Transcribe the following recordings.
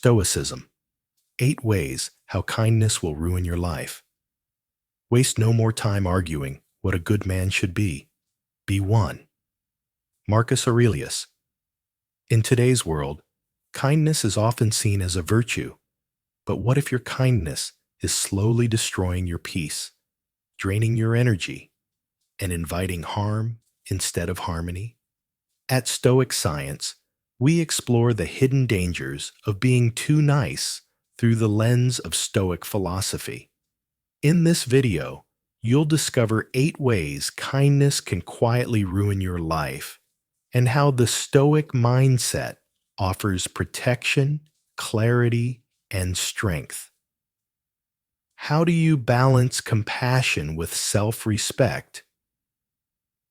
Stoicism. 8 ways how kindness will ruin your life. Waste no more time arguing what a good man should be. Be one. Marcus Aurelius. In today's world, kindness is often seen as a virtue. But what if your kindness is slowly destroying your peace, draining your energy, and inviting harm instead of harmony? At Stoic Science, we explore the hidden dangers of being too nice through the lens of Stoic philosophy. In this video, you'll discover 8 ways kindness can quietly ruin your life and how the Stoic mindset offers protection, clarity, and strength. How do you balance compassion with self-respect?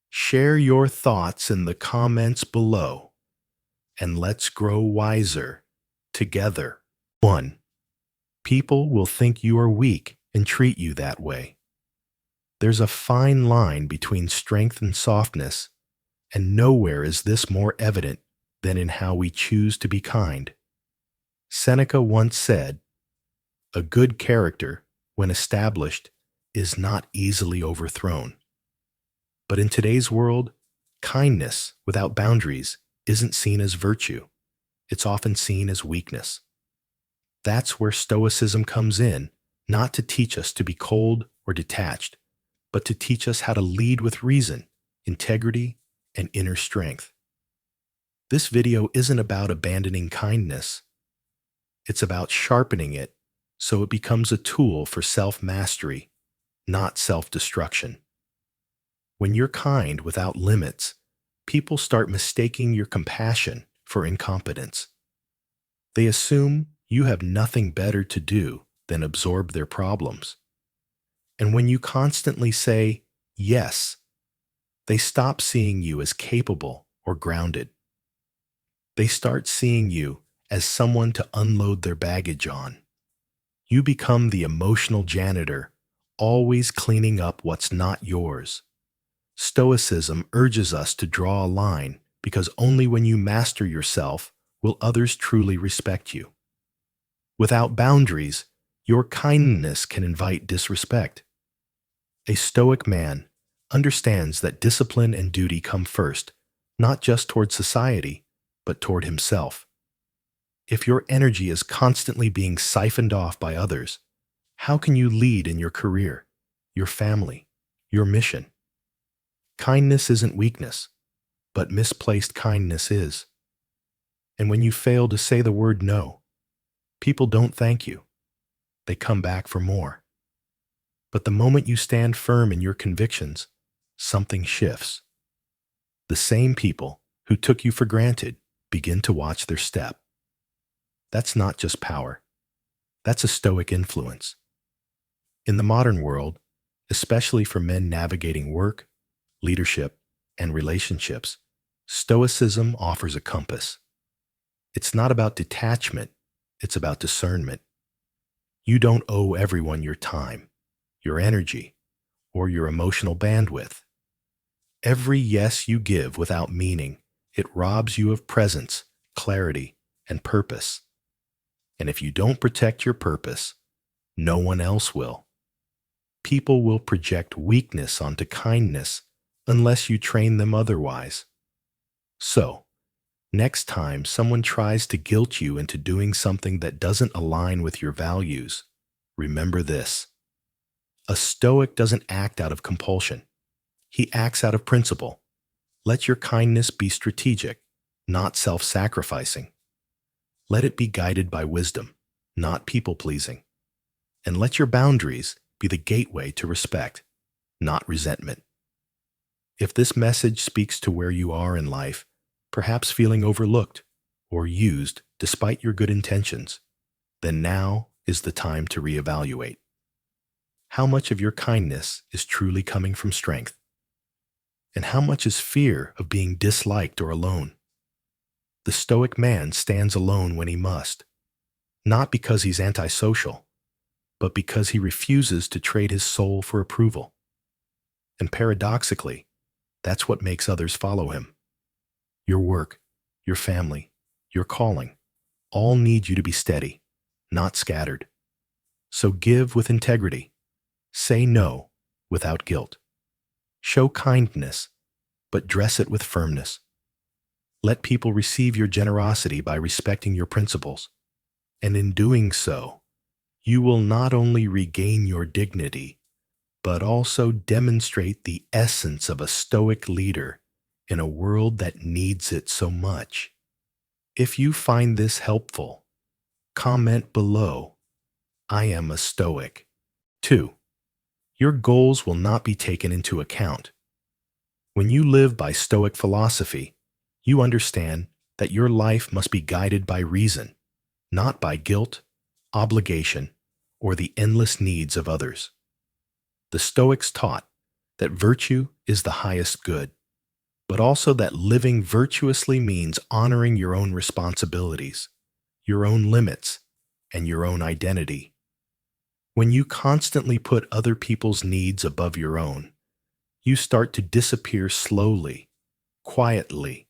Share your thoughts in the comments below, and let's grow wiser together. 1. People will think you are weak and treat you that way. There's a fine line between strength and softness, and nowhere is this more evident than in how we choose to be kind. Seneca once said, "A good character, when established, is not easily overthrown." But in today's world, kindness without boundaries isn't seen as virtue. It's often seen as weakness. That's where Stoicism comes in, not to teach us to be cold or detached, but to teach us how to lead with reason, integrity, and inner strength. This video isn't about abandoning kindness. It's about sharpening it so it becomes a tool for self-mastery, not self-destruction. When you're kind without limits, people start mistaking your compassion for incompetence. They assume you have nothing better to do than absorb their problems. And when you constantly say yes, they stop seeing you as capable or grounded. They start seeing you as someone to unload their baggage on. You become the emotional janitor, always cleaning up what's not yours. Stoicism urges us to draw a line because only when you master yourself will others truly respect you. Without boundaries, your kindness can invite disrespect. A Stoic man understands that discipline and duty come first, not just toward society, but toward himself. If your energy is constantly being siphoned off by others, how can you lead in your career, your family, your mission? Kindness isn't weakness, but misplaced kindness is. And when you fail to say the word no, people don't thank you. They come back for more. But the moment you stand firm in your convictions, something shifts. The same people who took you for granted begin to watch their step. That's not just power. That's a Stoic influence. In the modern world, especially for men navigating work, leadership, and relationships, Stoicism offers a compass. It's not about detachment, it's about discernment. You don't owe everyone your time, your energy, or your emotional bandwidth. Every yes you give without meaning, it robs you of presence, clarity, and purpose. And if you don't protect your purpose, no one else will. People will project weakness onto kindness unless you train them otherwise. So, next time someone tries to guilt you into doing something that doesn't align with your values, remember this. A Stoic doesn't act out of compulsion. He acts out of principle. Let your kindness be strategic, not self-sacrificing. Let it be guided by wisdom, not people-pleasing. And let your boundaries be the gateway to respect, not resentment. If this message speaks to where you are in life, perhaps feeling overlooked or used despite your good intentions, then now is the time to reevaluate. How much of your kindness is truly coming from strength? And how much is fear of being disliked or alone? The Stoic man stands alone when he must, not because he's antisocial, but because he refuses to trade his soul for approval. And paradoxically, that's what makes others follow him. Your work, your family, your calling, all need you to be steady, not scattered. So give with integrity. Say no without guilt. Show kindness, but dress it with firmness. Let people receive your generosity by respecting your principles. And in doing so, you will not only regain your dignity, but also demonstrate the essence of a Stoic leader in a world that needs it so much. If you find this helpful, comment below, "I am a Stoic." 2. Your goals will not be taken into account. When you live by Stoic philosophy, you understand that your life must be guided by reason, not by guilt, obligation, or the endless needs of others. The Stoics taught that virtue is the highest good, but also that living virtuously means honoring your own responsibilities, your own limits, and your own identity. When you constantly put other people's needs above your own, you start to disappear slowly, quietly,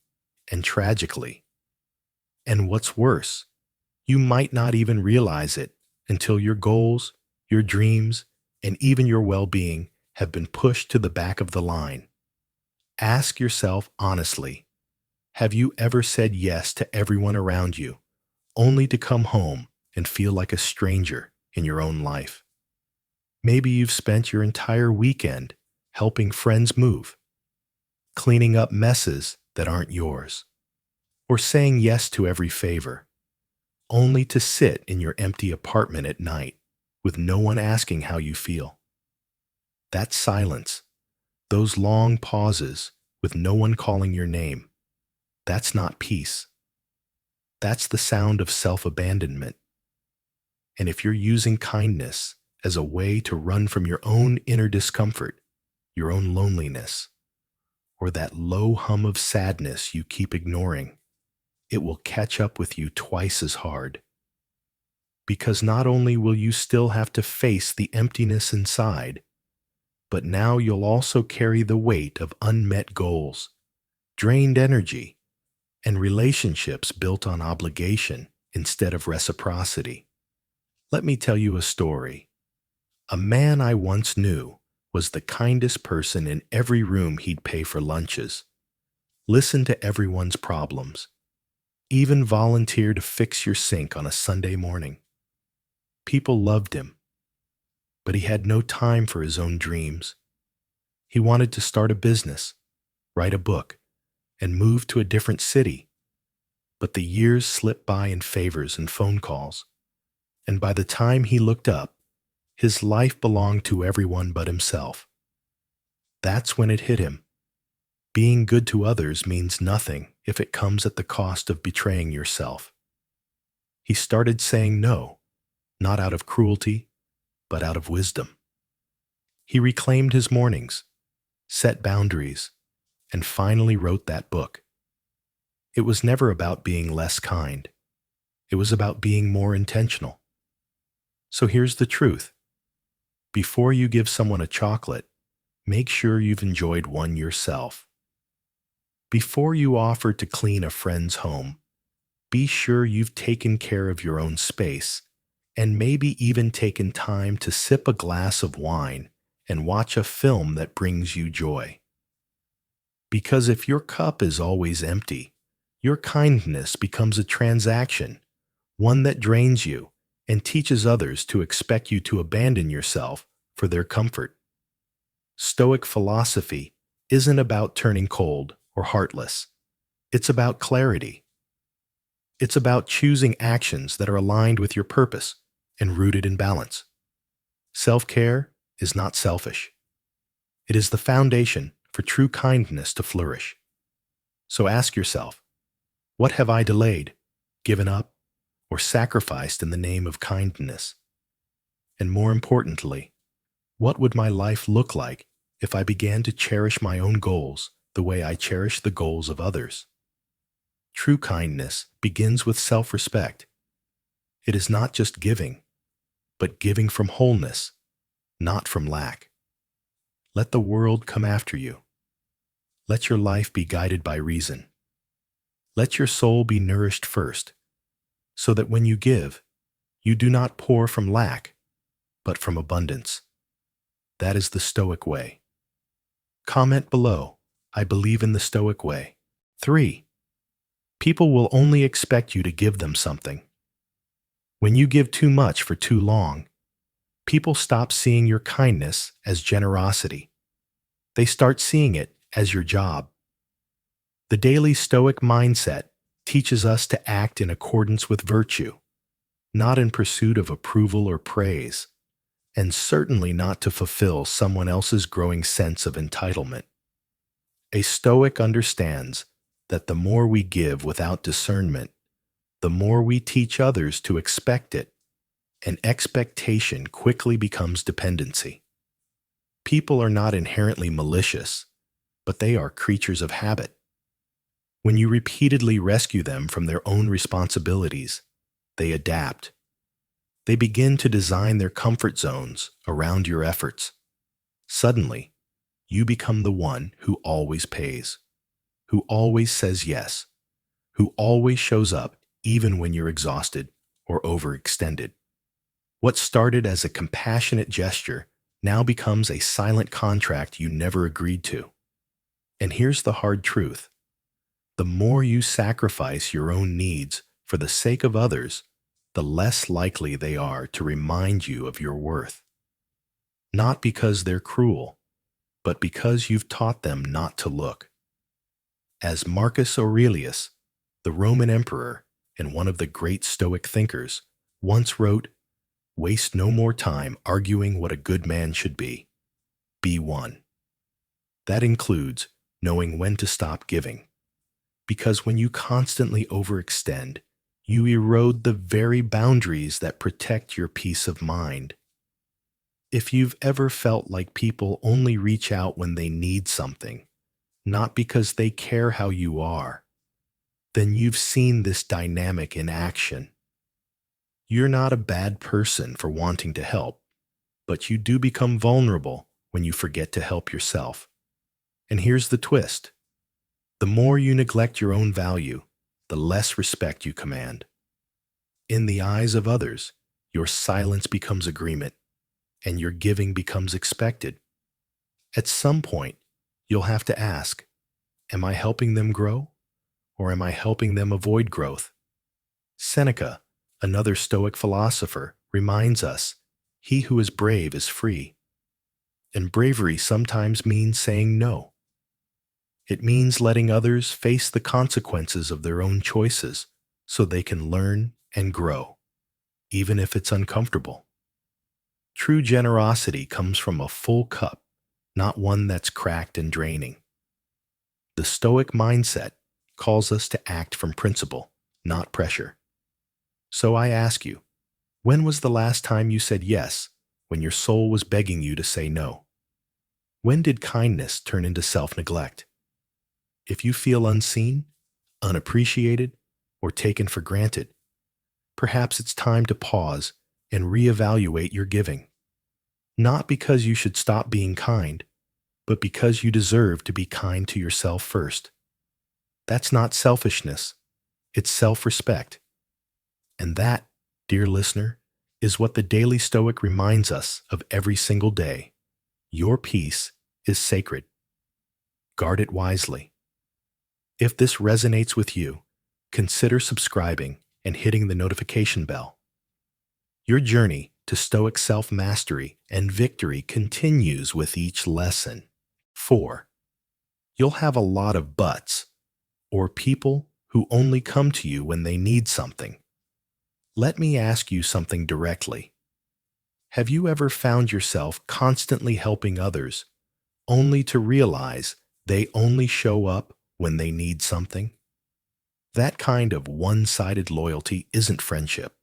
and tragically. And what's worse, you might not even realize it until your goals, your dreams, and even your well-being have been pushed to the back of the line. Ask yourself honestly, have you ever said yes to everyone around you, only to come home and feel like a stranger in your own life? Maybe you've spent your entire weekend helping friends move, cleaning up messes that aren't yours, or saying yes to every favor, only to sit in your empty apartment at night with no one asking how you feel. That silence, those long pauses with no one calling your name, that's not peace. That's the sound of self-abandonment. And if you're using kindness as a way to run from your own inner discomfort, your own loneliness, or that low hum of sadness you keep ignoring, it will catch up with you twice as hard. Because not only will you still have to face the emptiness inside, but now you'll also carry the weight of unmet goals, drained energy, and relationships built on obligation instead of reciprocity. Let me tell you a story. A man I once knew was the kindest person in every room he'd pay for lunches, listen to everyone's problems, even volunteer to fix your sink on a Sunday morning. People loved him, but he had no time for his own dreams. He wanted to start a business, write a book, and move to a different city. But the years slipped by in favors and phone calls, and by the time he looked up, his life belonged to everyone but himself. That's when it hit him. Being good to others means nothing if it comes at the cost of betraying yourself. He started saying no, not out of cruelty, but out of wisdom. He reclaimed his mornings, set boundaries, and finally wrote that book. It was never about being less kind. It was about being more intentional. So here's the truth. Before you give someone a chocolate, make sure you've enjoyed one yourself. Before you offer to clean a friend's home, be sure you've taken care of your own space and maybe even taken time to sip a glass of wine and watch a film that brings you joy. Because if your cup is always empty, your kindness becomes a transaction, one that drains you and teaches others to expect you to abandon yourself for their comfort. Stoic philosophy isn't about turning cold or heartless. It's about clarity. It's about choosing actions that are aligned with your purpose and rooted in balance. Self-care is not selfish. It is the foundation for true kindness to flourish. So ask yourself, what have I delayed, given up, or sacrificed in the name of kindness? And more importantly, what would my life look like if I began to cherish my own goals the way I cherish the goals of others? True kindness begins with self-respect. It is not just giving, but giving from wholeness, not from lack. Let the world come after you. Let your life be guided by reason. Let your soul be nourished first, so that when you give, you do not pour from lack, but from abundance. That is the Stoic way. Comment below, I believe in the Stoic way. 3. People will only expect you to give them something. When you give too much for too long, people stop seeing your kindness as generosity. They start seeing it as your job. The daily Stoic mindset teaches us to act in accordance with virtue, not in pursuit of approval or praise, and certainly not to fulfill someone else's growing sense of entitlement. A Stoic understands that the more we give without discernment, the more we teach others to expect it, and expectation quickly becomes dependency. People are not inherently malicious, but they are creatures of habit. When you repeatedly rescue them from their own responsibilities, they adapt. They begin to design their comfort zones around your efforts. Suddenly, you become the one who always pays, who always says yes, who always shows up even when you're exhausted or overextended. What started as a compassionate gesture now becomes a silent contract you never agreed to. And here's the hard truth. The more you sacrifice your own needs for the sake of others, the less likely they are to remind you of your worth. Not because they're cruel, but because you've taught them not to look. As Marcus Aurelius, the Roman emperor and one of the great Stoic thinkers, once wrote, "Waste no more time arguing what a good man should be. Be one." That includes knowing when to stop giving. Because when you constantly overextend, you erode the very boundaries that protect your peace of mind. If you've ever felt like people only reach out when they need something, not because they care how you are, then you've seen this dynamic in action. You're not a bad person for wanting to help, but you do become vulnerable when you forget to help yourself. And here's the twist. The more you neglect your own value, the less respect you command. In the eyes of others, your silence becomes agreement, and your giving becomes expected. At some point, you'll have to ask, am I helping them grow, or am I helping them avoid growth? Seneca, another Stoic philosopher, reminds us, he who is brave is free. And bravery sometimes means saying no. It means letting others face the consequences of their own choices so they can learn and grow, even if it's uncomfortable. True generosity comes from a full cup, not one that's cracked and draining. The Stoic mindset calls us to act from principle, not pressure. So I ask you, when was the last time you said yes when your soul was begging you to say no? When did kindness turn into self-neglect? If you feel unseen, unappreciated, or taken for granted, perhaps it's time to pause and reevaluate your giving. Not because you should stop being kind, but because you deserve to be kind to yourself first. That's not selfishness, it's self-respect. And that, dear listener, is what the Daily Stoic reminds us of every single day. Your peace is sacred. Guard it wisely. If this resonates with you, consider subscribing and hitting the notification bell. Your journey to Stoic self-mastery and victory continues with each lesson. 4. You'll have a lot of buts, or people who only come to you when they need something. Let me ask you something directly. Have you ever found yourself constantly helping others, only to realize they only show up when they need something? That kind of one-sided loyalty isn't friendship.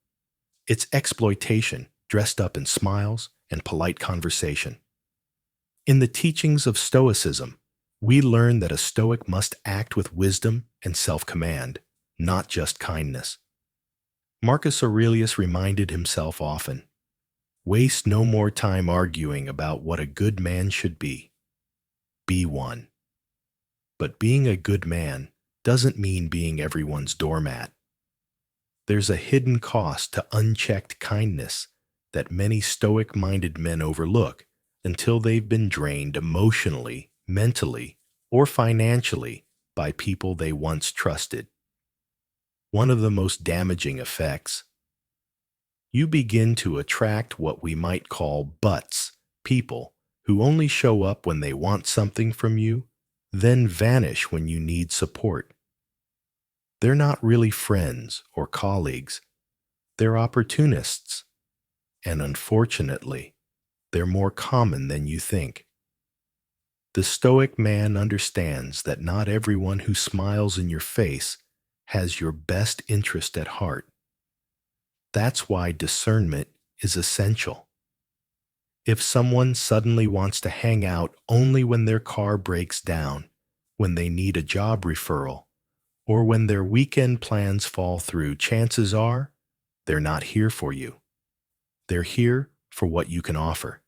It's exploitation dressed up in smiles and polite conversation. In the teachings of Stoicism, we learn that a Stoic must act with wisdom and self-command, not just kindness. Marcus Aurelius reminded himself often, waste no more time arguing about what a good man should be. Be one. But being a good man doesn't mean being everyone's doormat. There's a hidden cost to unchecked kindness that many Stoic-minded men overlook until they've been drained emotionally, mentally, or financially by people they once trusted. One of the most damaging effects: you begin to attract what we might call butts, people who only show up when they want something from you, then vanish when you need support. They're not really friends or colleagues, they're opportunists, and unfortunately, they're more common than you think. The Stoic man understands that not everyone who smiles in your face has your best interest at heart. That's why discernment is essential. If someone suddenly wants to hang out only when their car breaks down, when they need a job referral, or when their weekend plans fall through, chances are they're not here for you. They're here for what you can offer.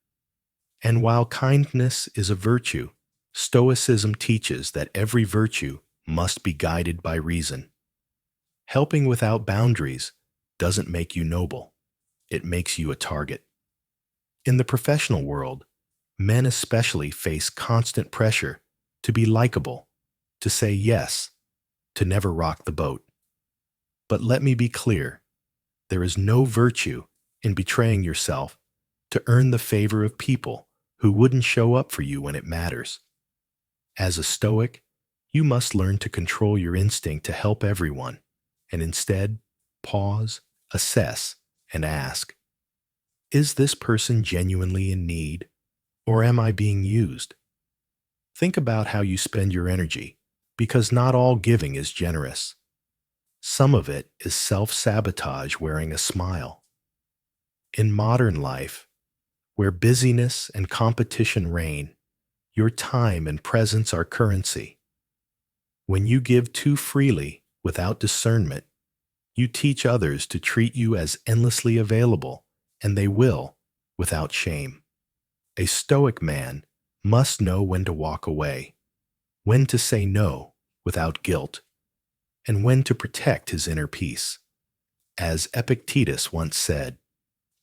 And while kindness is a virtue, Stoicism teaches that every virtue must be guided by reason. Helping without boundaries doesn't make you noble. It makes you a target. In the professional world, men especially face constant pressure to be likable, to say yes, to never rock the boat. But let me be clear, there is no virtue in betraying yourself to earn the favor of people who wouldn't show up for you when it matters. As a Stoic, you must learn to control your instinct to help everyone, and instead pause, assess, and ask, is this person genuinely in need, or am I being used? Think about how you spend your energy, because not all giving is generous. Some of it is self-sabotage wearing a smile. In modern life, where busyness and competition reign, your time and presence are currency. When you give too freely without discernment, you teach others to treat you as endlessly available, and they will, without shame. A Stoic man must know when to walk away, when to say no without guilt, and when to protect his inner peace. As Epictetus once said,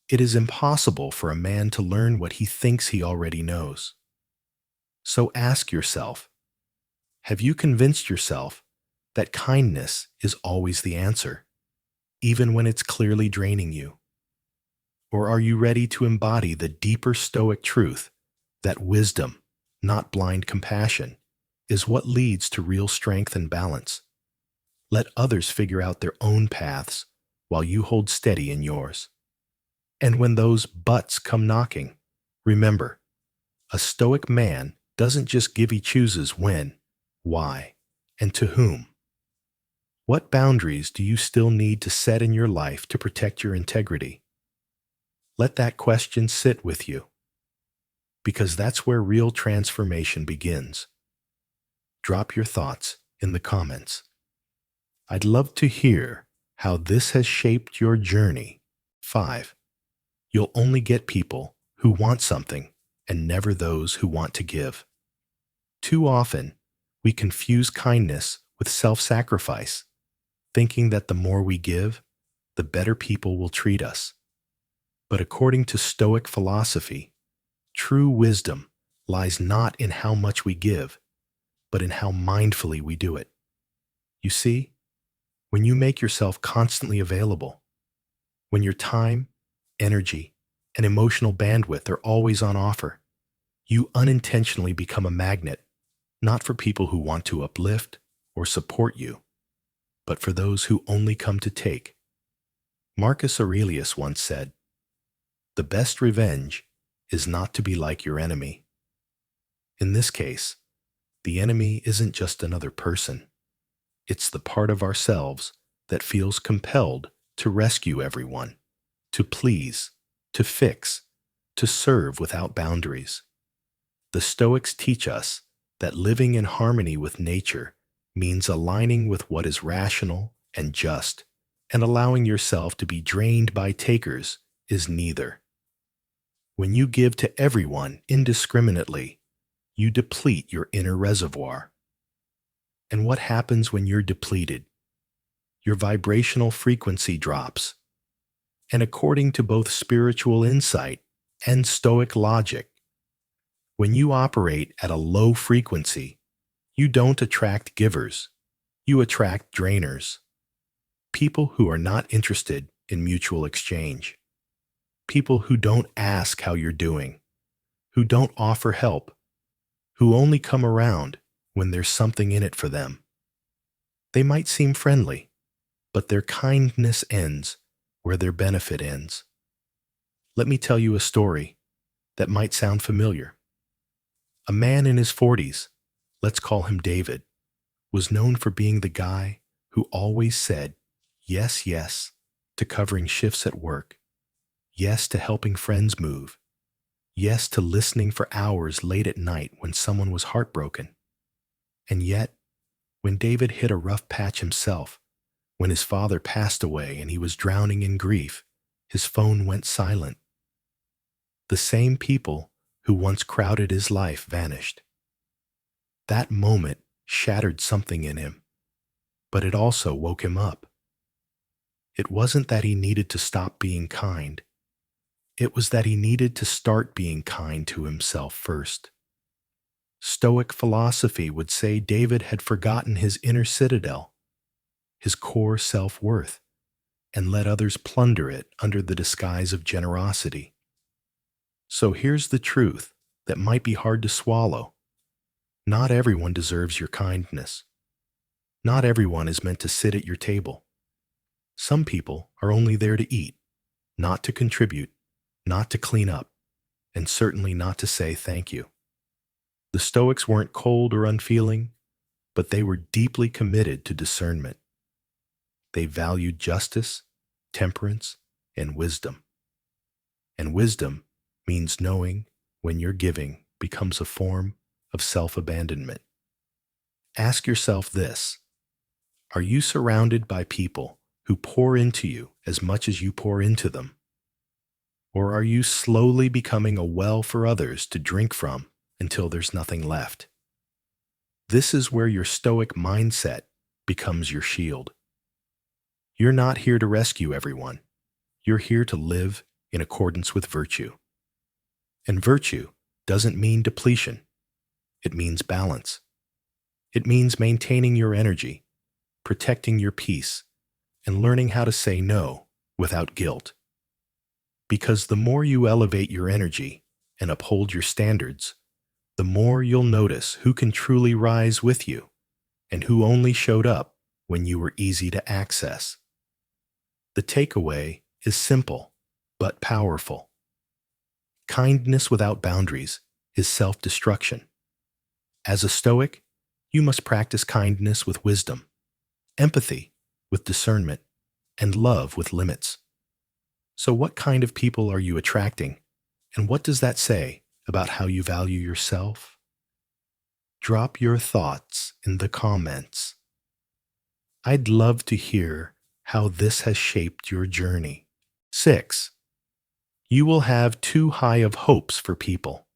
it is impossible for a man to learn what he thinks he already knows. So ask yourself, have you convinced yourself that kindness is always the answer, even when it's clearly draining you? Or are you ready to embody the deeper Stoic truth that wisdom, not blind compassion, is what leads to real strength and balance? Let others figure out their own paths while you hold steady in yours. And when those buts come knocking, remember, a Stoic man doesn't just give, he chooses when, why, and to whom. What boundaries do you still need to set in your life to protect your integrity? Let that question sit with you, because that's where real transformation begins. Drop your thoughts in the comments. I'd love to hear how this has shaped your journey. 5. You'll only get people who want something and never those who want to give. Too often, we confuse kindness with self-sacrifice, thinking that the more we give, the better people will treat us. But according to Stoic philosophy, true wisdom lies not in how much we give, but in how mindfully we do it. You see, when you make yourself constantly available, when your time, energy, and emotional bandwidth are always on offer, you unintentionally become a magnet, not for people who want to uplift or support you, but for those who only come to take. Marcus Aurelius once said, "The best revenge is not to be like your enemy." In this case, the enemy isn't just another person. It's the part of ourselves that feels compelled to rescue everyone, to please, to fix, to serve without boundaries. The Stoics teach us that living in harmony with nature means aligning with what is rational and just, and allowing yourself to be drained by takers is neither. When you give to everyone indiscriminately, you deplete your inner reservoir. And what happens when you're depleted? your vibrational frequency drops. And according to both spiritual insight and Stoic logic, when you operate at a low frequency, you don't attract givers, you attract drainers. People who are not interested in mutual exchange. People who don't ask how you're doing, who don't offer help, who only come around when there's something in it for them. They might seem friendly, but their kindness ends where their benefit ends. Let me tell you a story that might sound familiar. A man in his 40s, let's call him David, was known for being the guy who always said yes, yes to covering shifts at work, yes to helping friends move, yes to listening for hours late at night when someone was heartbroken. And yet, when David hit a rough patch himself, when his father passed away and he was drowning in grief, his phone went silent. The same people who once crowded his life vanished. That moment shattered something in him, but it also woke him up. It wasn't that he needed to stop being kind. It was that he needed to start being kind to himself first. Stoic philosophy would say David had forgotten his inner citadel, his core self-worth, and let others plunder it under the disguise of generosity. So here's the truth that might be hard to swallow. Not everyone deserves your kindness. Not everyone is meant to sit at your table. Some people are only there to eat, not to contribute, not to clean up, and certainly not to say thank you. The Stoics weren't cold or unfeeling, but they were deeply committed to discernment. They valued justice, temperance, and wisdom. And wisdom means knowing when your giving becomes a form of self-abandonment. Ask yourself this: are you surrounded by people who pour into you as much as you pour into them? Or are you slowly becoming a well for others to drink from until there's nothing left? This is where your Stoic mindset becomes your shield. You're not here to rescue everyone. You're here to live in accordance with virtue. And virtue doesn't mean depletion. It means balance. It means maintaining your energy, protecting your peace, and learning how to say no without guilt. Because the more you elevate your energy and uphold your standards, the more you'll notice who can truly rise with you and who only showed up when you were easy to access. The takeaway is simple but powerful. Kindness without boundaries is self-destruction. As a Stoic, you must practice kindness with wisdom, empathy with discernment, and love with limits. So what kind of people are you attracting, and what does that say about how you value yourself? Drop your thoughts in the comments. I'd love to hear how this has shaped your journey. 6. You will have too high of hopes for people.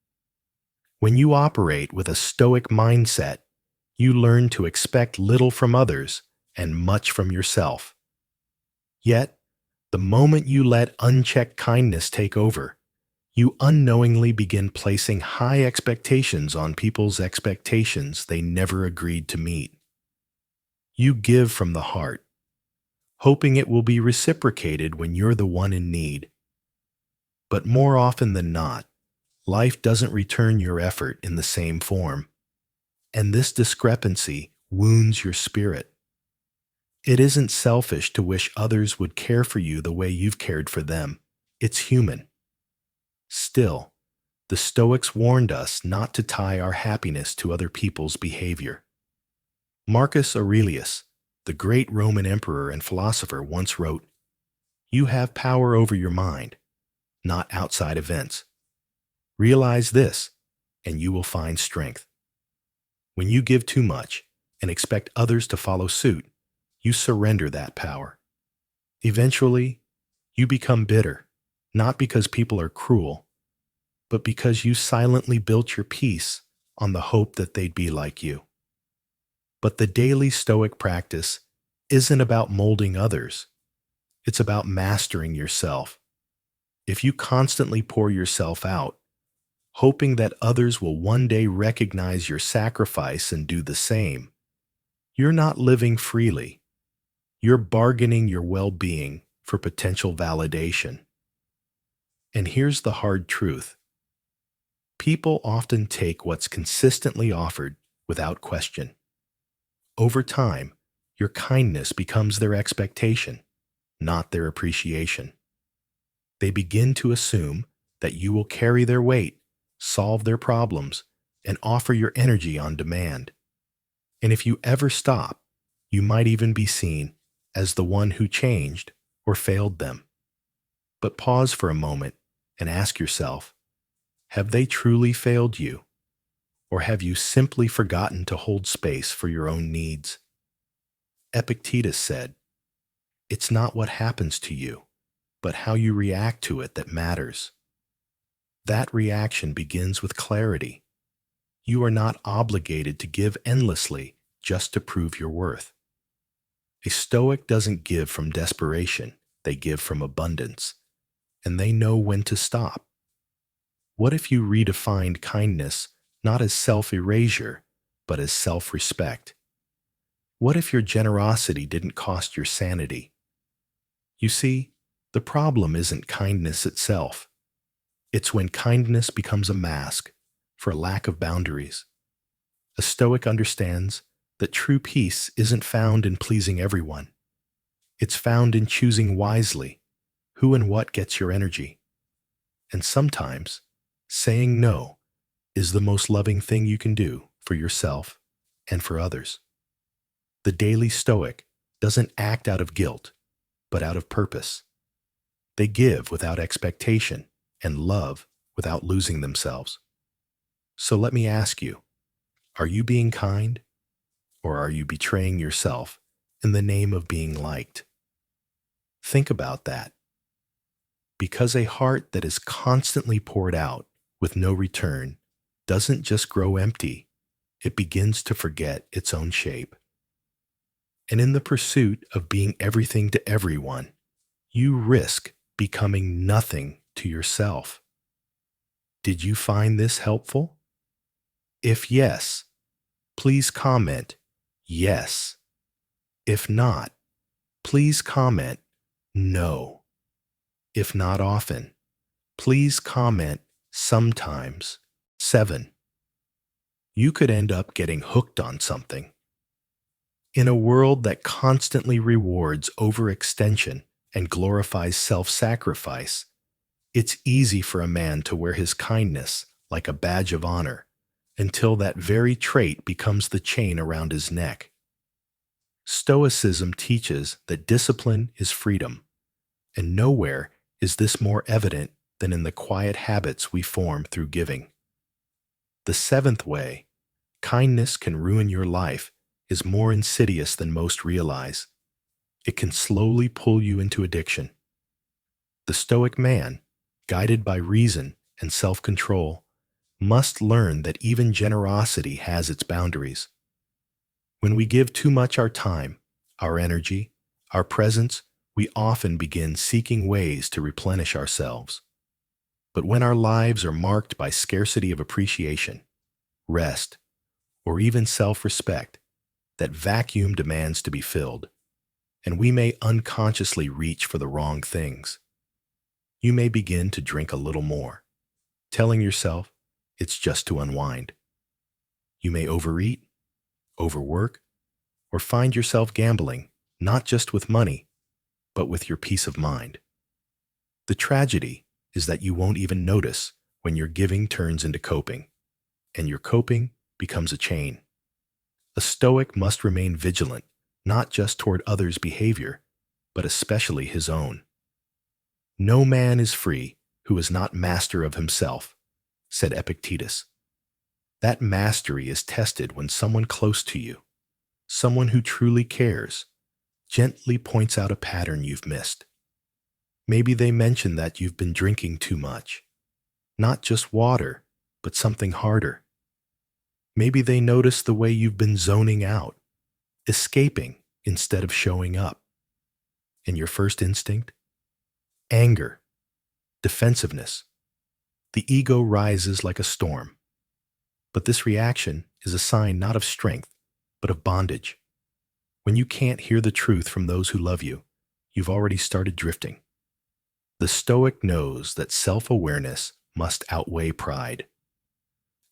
When you operate with a Stoic mindset, you learn to expect little from others and much from yourself. Yet, the moment you let unchecked kindness take over, you unknowingly begin placing high expectations on people's expectations they never agreed to meet. You give from the heart, hoping it will be reciprocated when you're the one in need. But more often than not, life doesn't return your effort in the same form, and this discrepancy wounds your spirit. It isn't selfish to wish others would care for you the way you've cared for them. It's human. Still, the Stoics warned us not to tie our happiness to other people's behavior. Marcus Aurelius, the great Roman emperor and philosopher, once wrote, "You have power over your mind, not outside events. Realize this, and you will find strength." When you give too much and expect others to follow suit, you surrender that power. Eventually, you become bitter, not because people are cruel, but because you silently built your peace on the hope that they'd be like you. But the daily Stoic practice isn't about molding others. It's about mastering yourself. If you constantly pour yourself out, hoping that others will one day recognize your sacrifice and do the same, you're not living freely. You're bargaining your well-being for potential validation. And here's the hard truth. People often take what's consistently offered without question. Over time, your kindness becomes their expectation, not their appreciation. They begin to assume that you will carry their weight, solve their problems, and offer your energy on demand. And if you ever stop, you might even be seen as the one who changed or failed them. But pause for a moment and ask yourself, have they truly failed you? Or have you simply forgotten to hold space for your own needs? Epictetus said, "It's not what happens to you, but how you react to it that matters." That reaction begins with clarity. You are not obligated to give endlessly just to prove your worth. A Stoic doesn't give from desperation, they give from abundance, and they know when to stop. What if you redefined kindness not as self-erasure, but as self-respect? What if your generosity didn't cost your sanity? You see, the problem isn't kindness itself. It's when kindness becomes a mask for a lack of boundaries. A Stoic understands that true peace isn't found in pleasing everyone. It's found in choosing wisely who and what gets your energy. And sometimes, saying no is the most loving thing you can do for yourself and for others. The daily Stoic doesn't act out of guilt, but out of purpose. They give without expectation and love without losing themselves. So let me ask you, are you being kind, or are you betraying yourself in the name of being liked? Think about that. Because a heart that is constantly poured out with no return doesn't just grow empty, it begins to forget its own shape. And in the pursuit of being everything to everyone, you risk becoming nothing to yourself. Did you find this helpful? If yes, please comment yes. If not, please comment no. If not often, please comment sometimes. 7. You could end up getting hooked on something. In a world that constantly rewards overextension and glorifies self-sacrifice, it's easy for a man to wear his kindness like a badge of honor until that very trait becomes the chain around his neck. Stoicism teaches that discipline is freedom, and nowhere is this more evident than in the quiet habits we form through giving. The 7th way, kindness can ruin your life, is more insidious than most realize. It can slowly pull you into addiction. The Stoic man, guided by reason and self-control, must learn that even generosity has its boundaries. When we give too much our time, our energy, our presence, we often begin seeking ways to replenish ourselves. But when our lives are marked by scarcity of appreciation, rest, or even self-respect, that vacuum demands to be filled, and we may unconsciously reach for the wrong things. You may begin to drink a little more, telling yourself it's just to unwind. You may overeat, overwork, or find yourself gambling, not just with money, but with your peace of mind. The tragedy is that you won't even notice when your giving turns into coping, and your coping becomes a chain. A Stoic must remain vigilant, not just toward others' behavior, but especially his own. No man is free who is not master of himself, said Epictetus. That mastery is tested when someone close to you, someone who truly cares, gently points out a pattern you've missed. Maybe they mention that you've been drinking too much, not just water, but something harder. Maybe they notice the way you've been zoning out, escaping instead of showing up. And your first instinct? Anger, defensiveness. The ego rises like a storm. But this reaction is a sign not of strength, but of bondage. When you can't hear the truth from those who love you, you've already started drifting. The Stoic knows that self-awareness must outweigh pride.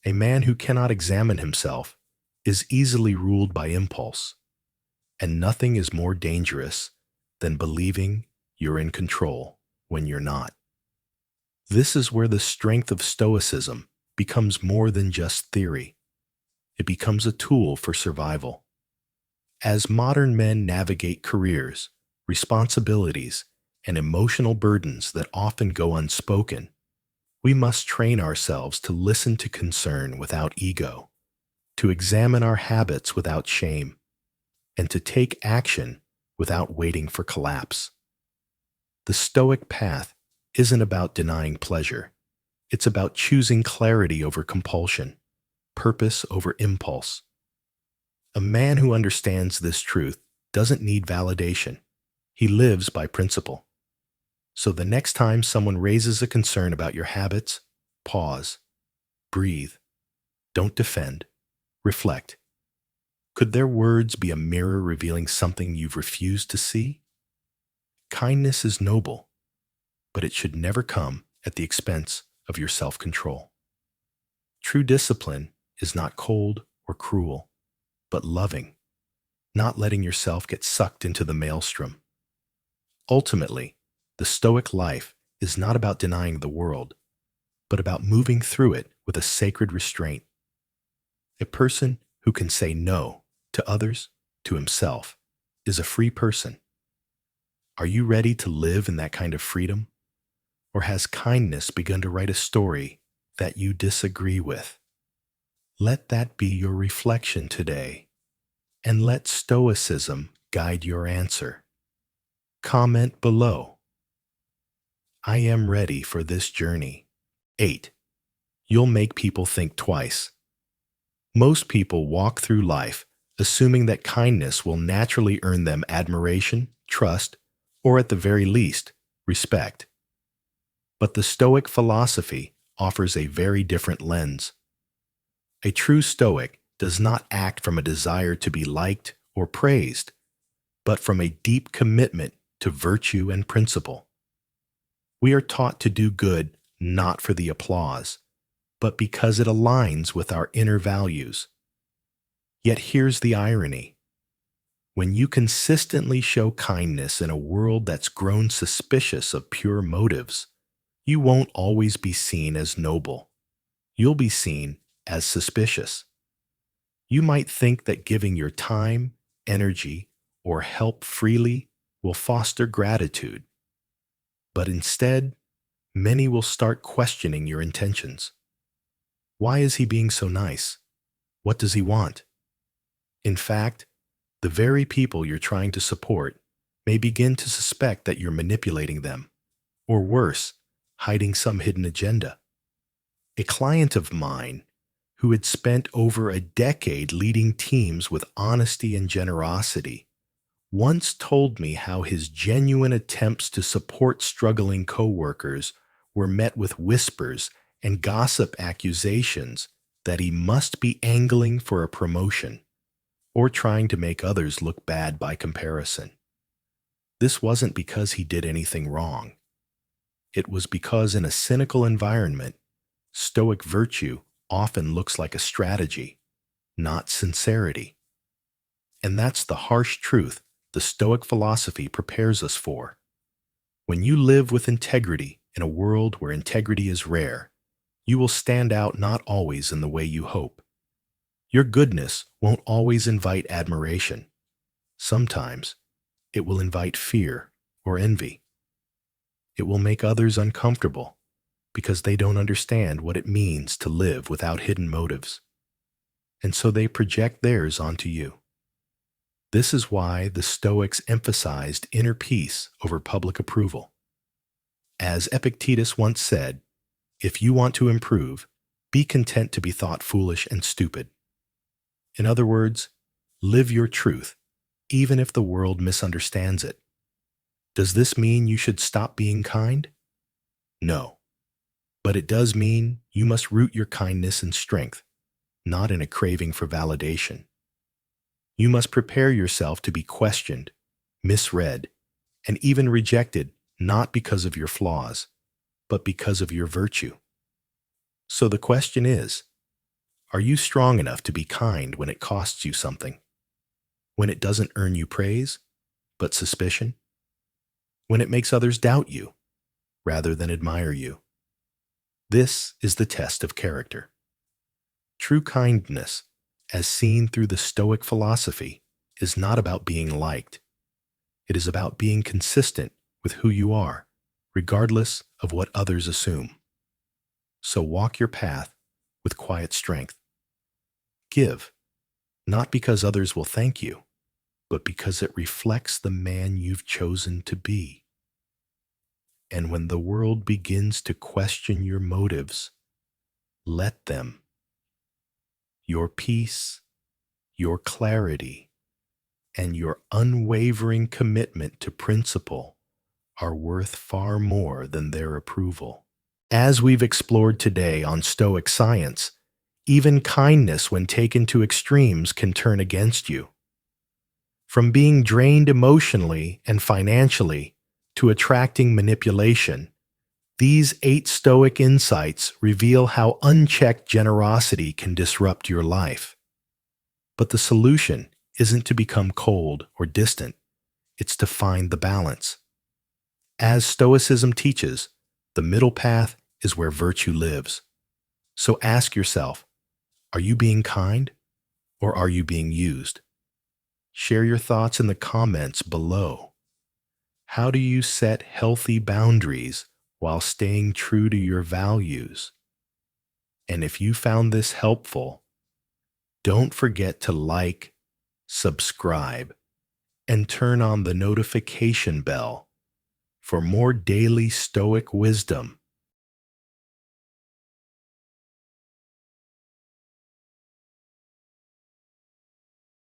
A man who cannot examine himself is easily ruled by impulse, and nothing is more dangerous than believing you're in control when you're not. This is where the strength of Stoicism becomes more than just theory. It becomes a tool for survival. As modern men navigate careers, responsibilities, and emotional burdens that often go unspoken, we must train ourselves to listen to concern without ego, to examine our habits without shame, and to take action without waiting for collapse. The Stoic path isn't about denying pleasure. It's about choosing clarity over compulsion, purpose over impulse. A man who understands this truth doesn't need validation. He lives by principle. So the next time someone raises a concern about your habits, pause, breathe, don't defend, reflect. Could their words be a mirror revealing something you've refused to see? Kindness is noble, but it should never come at the expense of your self-control. True discipline is not cold or cruel, but loving, not letting yourself get sucked into the maelstrom. Ultimately, the Stoic life is not about denying the world, but about moving through it with a sacred restraint. A person who can say no to others, to himself, is a free person. Are you ready to live in that kind of freedom? Or has kindness begun to write a story that you disagree with? Let that be your reflection today, and let Stoicism guide your answer. Comment below. I am ready for this journey. 8. You'll make people think twice. Most people walk through life assuming that kindness will naturally earn them admiration, trust, or at the very least, respect. But the Stoic philosophy offers a very different lens. A true Stoic does not act from a desire to be liked or praised, but from a deep commitment to virtue and principle. We are taught to do good not for the applause, but because it aligns with our inner values. Yet here's the irony. When you consistently show kindness in a world that's grown suspicious of pure motives, you won't always be seen as noble. You'll be seen as suspicious. You might think that giving your time, energy, or help freely will foster gratitude. But instead, many will start questioning your intentions. Why is he being so nice? What does he want? In fact, the very people you're trying to support may begin to suspect that you're manipulating them, or worse, hiding some hidden agenda. A client of mine, who had spent over a decade leading teams with honesty and generosity, once told me how his genuine attempts to support struggling coworkers were met with whispers and gossip accusations that he must be angling for a promotion or trying to make others look bad by comparison. This wasn't because he did anything wrong. It was because in a cynical environment, Stoic virtue often looks like a strategy, not sincerity. And that's the harsh truth the Stoic philosophy prepares us for. When you live with integrity in a world where integrity is rare, you will stand out not always in the way you hope. Your goodness won't always invite admiration. Sometimes it will invite fear or envy. It will make others uncomfortable because they don't understand what it means to live without hidden motives. And so they project theirs onto you. This is why the Stoics emphasized inner peace over public approval. As Epictetus once said, if you want to improve, be content to be thought foolish and stupid. In other words, live your truth, even if the world misunderstands it. Does this mean you should stop being kind? No. But it does mean you must root your kindness in strength, not in a craving for validation. You must prepare yourself to be questioned, misread, and even rejected, not because of your flaws, but because of your virtue. So the question is, are you strong enough to be kind when it costs you something? When it doesn't earn you praise, but suspicion? When it makes others doubt you, rather than admire you? This is the test of character. True kindness, as seen through the Stoic philosophy, is not about being liked. It is about being consistent with who you are, regardless of what others assume. So walk your path with quiet strength. Give, not because others will thank you, but because it reflects the man you've chosen to be. And when the world begins to question your motives, let them. Your peace, your clarity, and your unwavering commitment to principle are worth far more than their approval. As we've explored today on Stoic science, even kindness when taken to extremes can turn against you. From being drained emotionally and financially to attracting manipulation, these 8 Stoic insights reveal how unchecked generosity can disrupt your life. But the solution isn't to become cold or distant, it's to find the balance. As Stoicism teaches, the middle path is where virtue lives. So ask yourself, are you being kind or are you being used? Share your thoughts in the comments below. How do you set healthy boundaries while staying true to your values? And if you found this helpful, don't forget to like, subscribe, and turn on the notification bell for more daily Stoic wisdom